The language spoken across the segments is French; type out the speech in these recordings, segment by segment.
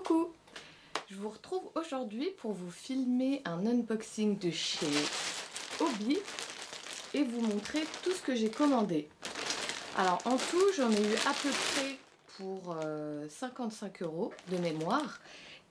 Coucou! Je vous retrouve aujourd'hui pour vous filmer un unboxing de chez Hobbii et vous montrer tout ce que j'ai commandé. Alors en tout j'en ai eu à peu près pour 55 € de mémoire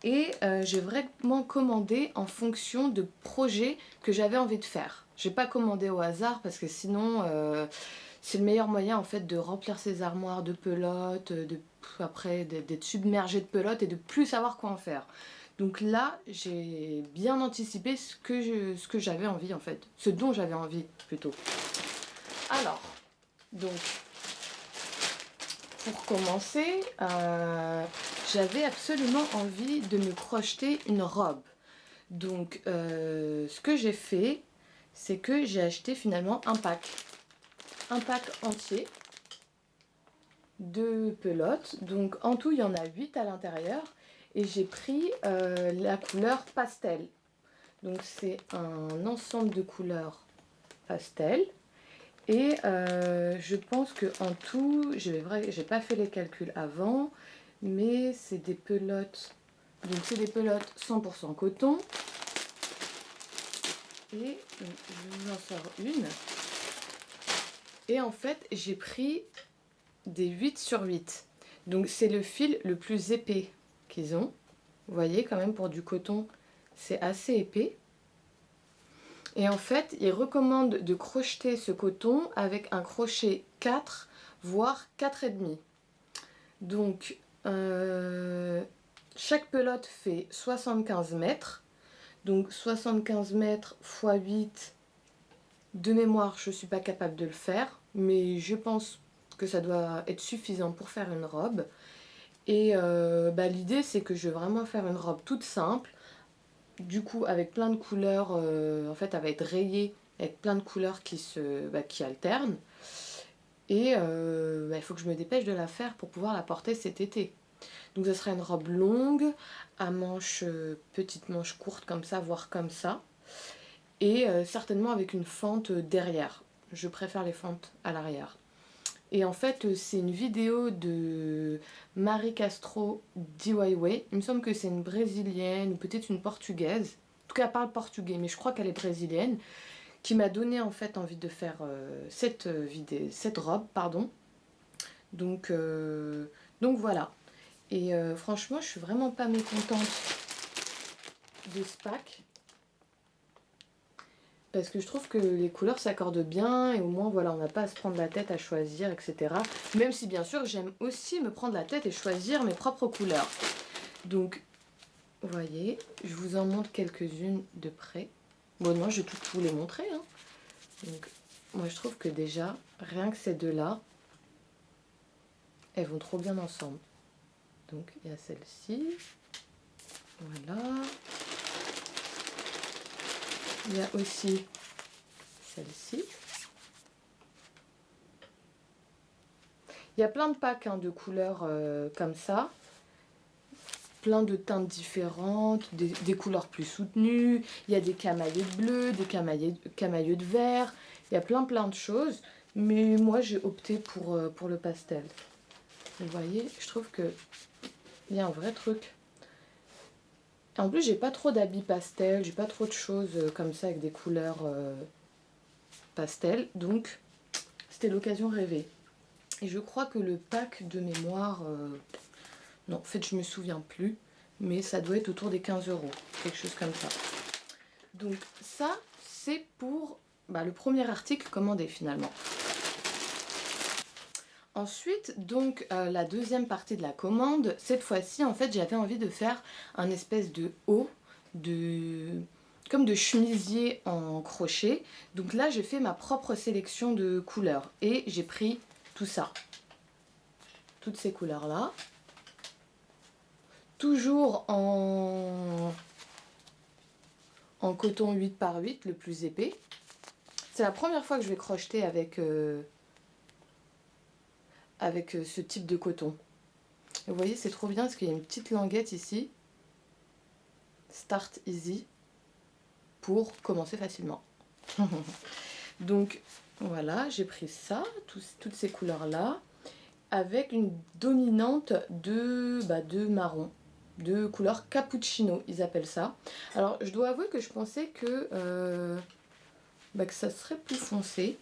et j'ai vraiment commandé en fonction de projets que j'avais envie de faire. J'ai pas commandé au hasard parce que sinon c'est le meilleur moyen en fait de remplir ses armoires de pelotes, après d'être submergé de pelotes et de plus savoir quoi en faire. Donc là, j'ai bien anticipé ce que j'avais envie en fait, ce dont j'avais envie plutôt. Alors, donc, pour commencer, j'avais absolument envie de me crocheter une robe. Donc, ce que j'ai fait, c'est que j'ai acheté finalement un pack entier de pelotes. Donc en tout, il y en a 8 à l'intérieur. Et j'ai pris la couleur pastel. Donc c'est un ensemble de couleurs pastel. Et je pense que en tout, j'ai pas fait les calculs avant, mais c'est des pelotes. Donc c'est des pelotes 100% coton. Et je vous en sors une. Et en fait, j'ai pris des 8 sur 8. Donc c'est le fil le plus épais qu'ils ont. Vous voyez quand même pour du coton, c'est assez épais. Et en fait, ils recommandent de crocheter ce coton avec un crochet 4, voire 4,5. Donc chaque pelote fait 75 mètres. Donc 75 mètres x 8, de mémoire, je ne suis pas capable de le faire, mais je pense que ça doit être suffisant pour faire une robe. Et l'idée c'est que je veux vraiment faire une robe toute simple, du coup avec plein de couleurs, en fait elle va être rayée avec plein de couleurs qui alternent. Et il faut que je me dépêche de la faire pour pouvoir la porter cet été. Donc ça sera une robe longue, à manches, petite manche courte comme ça, voire comme ça. Et certainement avec une fente derrière. Je préfère les fentes à l'arrière. Et en fait, c'est une vidéo de Marie Castro DIY. Il me semble que c'est une brésilienne ou peut-être une portugaise. En tout cas, elle parle portugais, mais je crois qu'elle est brésilienne. Qui m'a donné en fait envie de faire cette robe, pardon. Donc voilà. Et franchement, je suis vraiment pas mécontente de ce pack. Parce que je trouve que les couleurs s'accordent bien et au moins voilà, on n'a pas à se prendre la tête à choisir, etc. Même si bien sûr j'aime aussi me prendre la tête et choisir mes propres couleurs. Donc vous voyez, je vous en montre quelques-unes de près. Bon non, je vais toutes vous les montrer. Hein. Donc moi je trouve que déjà, rien que ces deux-là, elles vont trop bien ensemble. Donc il y a celle-ci. Voilà. Il y a aussi celle-ci. Il y a plein de packs de couleurs comme ça. Plein de teintes différentes, des couleurs plus soutenues. Il y a des camailleux de bleu, des camailleux de vert. Il y a plein de choses. Mais moi j'ai opté pour le pastel. Vous voyez, je trouve que il y a un vrai truc. En plus, j'ai pas trop d'habits pastel, j'ai pas trop de choses comme ça avec des couleurs pastel, donc c'était l'occasion rêvée. Et je crois que le pack de mémoire, non, en fait je me souviens plus, mais ça doit être autour des 15 €, quelque chose comme ça. Donc ça, c'est pour le premier article commandé finalement. Ensuite, donc la deuxième partie de la commande, cette fois-ci, en fait, j'avais envie de faire un espèce de haut, comme de chemisier en crochet. Donc là, j'ai fait ma propre sélection de couleurs et j'ai pris tout ça. Toutes ces couleurs-là. Toujours en coton 8 par 8, le plus épais. C'est la première fois que je vais crocheter avec ce type de coton. Et vous voyez, c'est trop bien parce qu'il y a une petite languette ici. Start easy pour commencer facilement. Donc voilà, j'ai pris ça, toutes ces couleurs là, avec une dominante de marron. de couleur cappuccino, ils appellent ça. Alors je dois avouer que je pensais que ça serait plus foncé.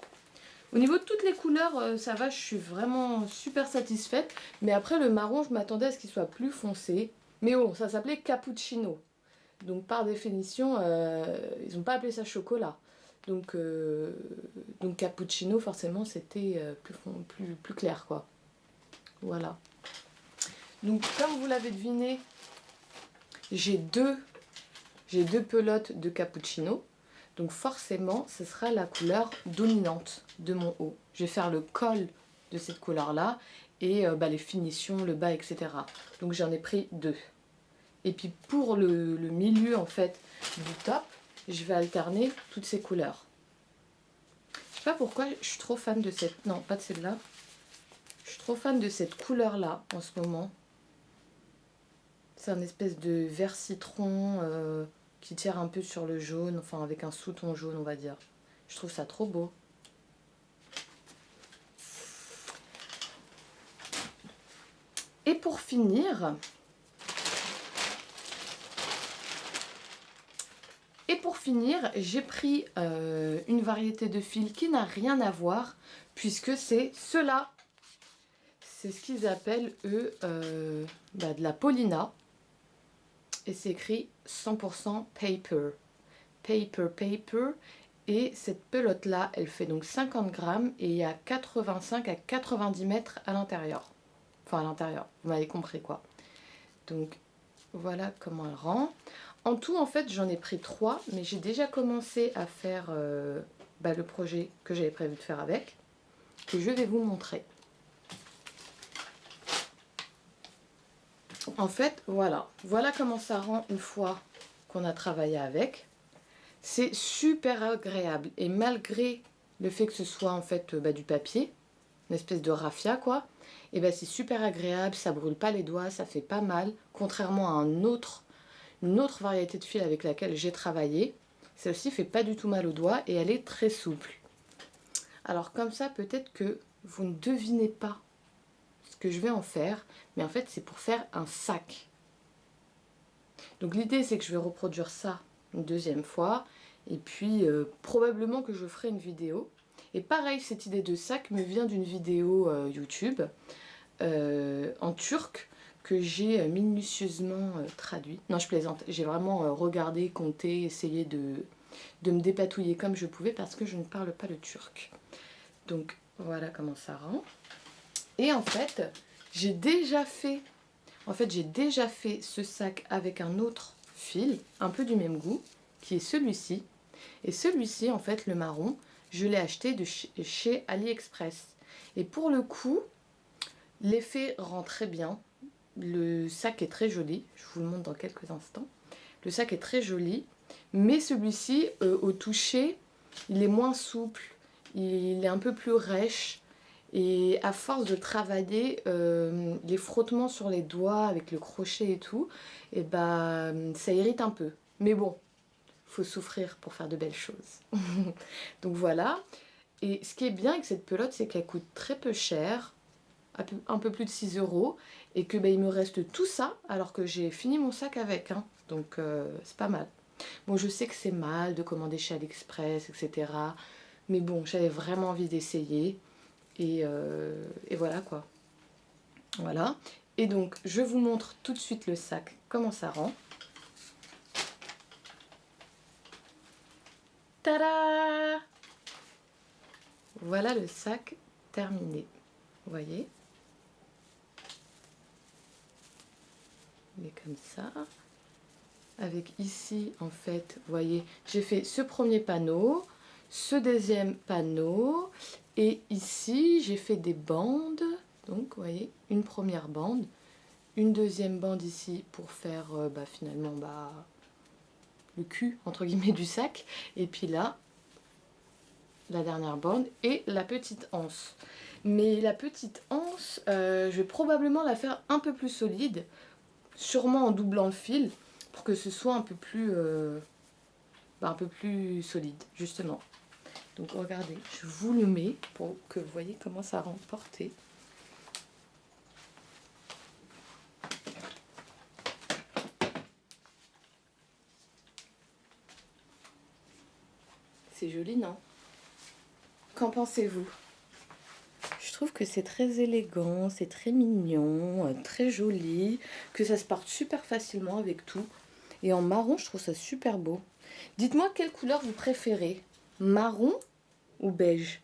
Au niveau de toutes les couleurs, ça va, je suis vraiment super satisfaite. Mais après le marron, je m'attendais à ce qu'il soit plus foncé. Mais bon, ça s'appelait cappuccino. Donc par définition, ils n'ont pas appelé ça chocolat. Donc cappuccino, forcément, c'était plus clair, quoi. Voilà. Donc comme vous l'avez deviné, j'ai deux pelotes de cappuccino. Donc forcément, ce sera la couleur dominante de mon haut. Je vais faire le col de cette couleur-là et les finitions, le bas, etc. Donc j'en ai pris 2. Et puis pour le milieu en fait du top, je vais alterner toutes ces couleurs. Je sais pas pourquoi je suis trop fan de cette... Non, pas de celle-là. Je suis trop fan de cette couleur-là en ce moment. C'est un espèce de vert citron qui tire un peu sur le jaune, enfin avec un sous-ton jaune on va dire. Je trouve ça trop beau. Et pour finir, j'ai pris une variété de fils qui n'a rien à voir puisque c'est ceux-là. C'est ce qu'ils appellent eux de la Paulina. Et c'est écrit 100% paper. Paper. Et cette pelote là, elle fait donc 50 grammes et il y a 85 à 90 mètres à l'intérieur. Enfin à l'intérieur, vous m'avez compris quoi. Donc voilà comment elle rend. En tout en fait j'en ai pris 3, mais j'ai déjà commencé à faire le projet que j'avais prévu de faire avec, que je vais vous montrer. En fait, voilà comment ça rend une fois qu'on a travaillé avec. C'est super agréable et malgré le fait que ce soit en fait du papier, une espèce de raffia quoi, et c'est super agréable, ça brûle pas les doigts, ça fait pas mal, contrairement à une autre variété de fil avec laquelle j'ai travaillé. Celle-ci fait pas du tout mal aux doigts et elle est très souple. Alors comme ça, peut-être que vous ne devinez pas que je vais en faire, mais en fait c'est pour faire un sac. Donc l'idée c'est que je vais reproduire ça une deuxième fois et puis probablement que je ferai une vidéo. Et pareil, cette idée de sac me vient d'une vidéo YouTube en turc que j'ai minutieusement traduit. Non, je plaisante, j'ai vraiment regardé, compté, essayé de me dépatouiller comme je pouvais parce que je ne parle pas le turc. Donc voilà comment ça rend. Et en fait, j'ai déjà fait ce sac avec un autre fil, un peu du même goût, qui est celui-ci. Et celui-ci, en fait, le marron, je l'ai acheté de chez AliExpress. Et pour le coup, l'effet rend très bien. Le sac est très joli. Je vous le montre dans quelques instants. Le sac est très joli. Mais celui-ci, au toucher, il est moins souple. Il est un peu plus rêche. Et à force de travailler les frottements sur les doigts avec le crochet et tout, ça irrite un peu. Mais bon, faut souffrir pour faire de belles choses. Donc voilà. Et ce qui est bien avec cette pelote, c'est qu'elle coûte très peu cher, un peu plus de 6 €, et que il me reste tout ça alors que j'ai fini mon sac avec. Hein. Donc c'est pas mal. Bon, je sais que c'est mal de commander chez AliExpress, etc. Mais bon, j'avais vraiment envie d'essayer. Et voilà quoi. Voilà. Et donc, je vous montre tout de suite le sac, comment ça rend. Tada! Voilà le sac terminé. Vous voyez? Il est comme ça. Avec ici, en fait, vous voyez, j'ai fait ce premier panneau, ce deuxième panneau, et ici, j'ai fait des bandes. Donc, vous voyez, une première bande, une deuxième bande ici pour faire finalement le cul, entre guillemets, du sac. Et puis là, la dernière bande et la petite anse. Mais la petite anse, je vais probablement la faire un peu plus solide, sûrement en doublant le fil, pour que ce soit un peu plus solide, justement. Donc regardez, je vous le mets pour que vous voyez comment ça rend porté. C'est joli, non? Qu'en pensez-vous? Je trouve que c'est très élégant, c'est très mignon, très joli, que ça se porte super facilement avec tout. Et en marron, je trouve ça super beau. Dites-moi quelle couleur vous préférez, marron ou beige?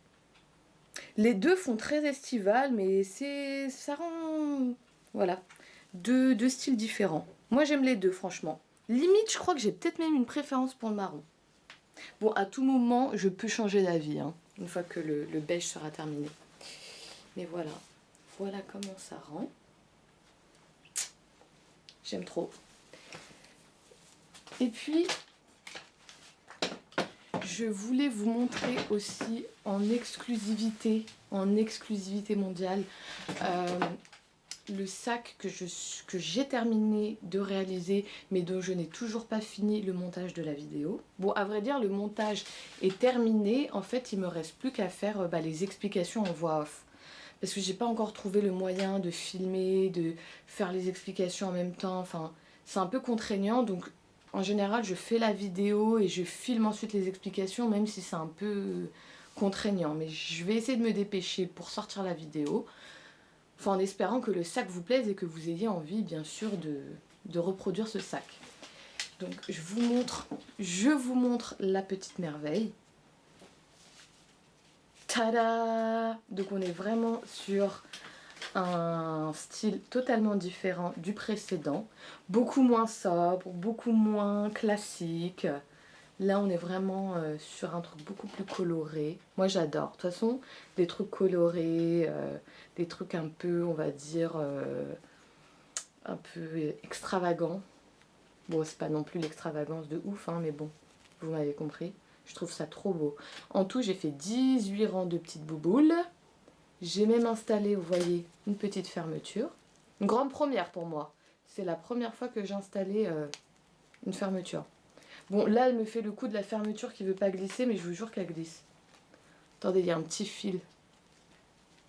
Les deux font très estival, mais ça rend, voilà, deux styles différents. Moi, j'aime les deux, franchement. Limite, je crois que j'ai peut-être même une préférence pour le marron. Bon, à tout moment, je peux changer d'avis, hein, une fois que le beige sera terminé. Mais voilà, voilà comment ça rend. J'aime trop. Et puis, je voulais vous montrer aussi en exclusivité mondiale, le sac que j'ai terminé de réaliser, mais dont je n'ai toujours pas fini le montage de la vidéo. Bon, à vrai dire, le montage est terminé. En fait, il me reste plus qu'à faire les explications en voix off. Parce que j'ai pas encore trouvé le moyen de filmer, de faire les explications en même temps. Enfin, c'est un peu contraignant. Donc, en général, je fais la vidéo et je filme ensuite les explications, même si c'est un peu contraignant. Mais je vais essayer de me dépêcher pour sortir la vidéo. Enfin, en espérant que le sac vous plaise et que vous ayez envie, bien sûr, de reproduire ce sac. Donc, je vous montre la petite merveille. Tada! Donc on est vraiment sur un style totalement différent du précédent. Beaucoup moins sobre, beaucoup moins classique. Là on est vraiment sur un truc beaucoup plus coloré. Moi j'adore. De toute façon, des trucs colorés, des trucs un peu, on va dire, un peu extravagants. Bon, c'est pas non plus l'extravagance de ouf, hein, mais bon, vous m'avez compris. Je trouve ça trop beau. En tout, j'ai fait 18 rangs de petites bouboules. J'ai même installé, vous voyez, une petite fermeture. Une grande première pour moi. C'est la première fois que j'ai installé une fermeture. Bon, là, elle me fait le coup de la fermeture qui veut pas glisser, mais je vous jure qu'elle glisse. Attendez, il y a un petit fil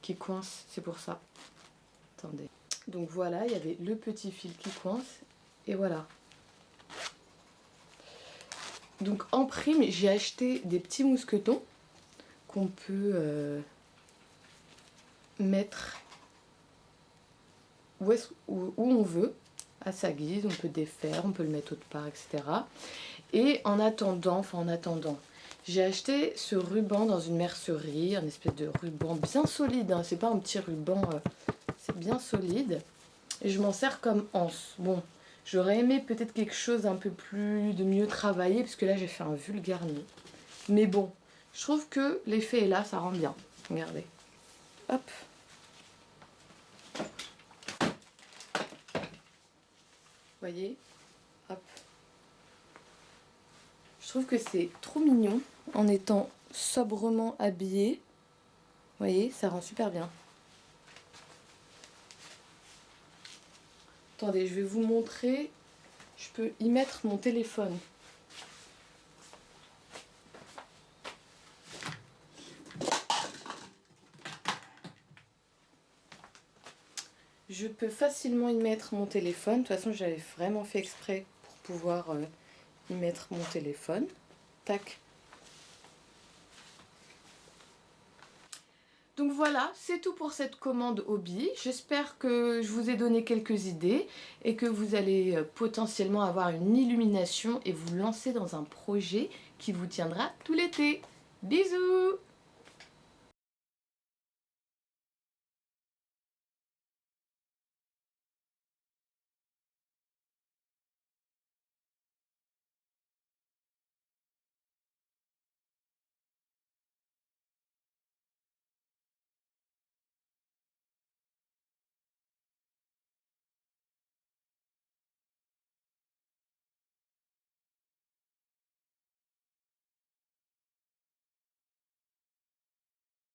qui coince, c'est pour ça. Attendez. Donc voilà, il y avait le petit fil qui coince. Et voilà. Donc en prime, j'ai acheté des petits mousquetons qu'on peut mettre où on veut, à sa guise. On peut défaire, on peut le mettre autre part, etc. Et en attendant, j'ai acheté ce ruban dans une mercerie, un espèce de ruban bien solide, hein. C'est pas un petit ruban, c'est bien solide. Et je m'en sers comme anse. Bon, j'aurais aimé peut-être quelque chose de mieux travaillé, parce que là j'ai fait un vulgaire nid. Mais bon, je trouve que l'effet est là, ça rend bien. Regardez. Hop. Voyez? Hop. Je trouve que c'est trop mignon en étant sobrement habillé. Voyez, ça rend super bien. Attendez, je vais vous montrer. Je peux y mettre mon téléphone. Je peux facilement y mettre mon téléphone. De toute façon, j'avais vraiment fait exprès pour pouvoir y mettre mon téléphone. Tac. Donc voilà, c'est tout pour cette commande hobby. J'espère que je vous ai donné quelques idées et que vous allez potentiellement avoir une illumination et vous lancer dans un projet qui vous tiendra tout l'été. Bisous!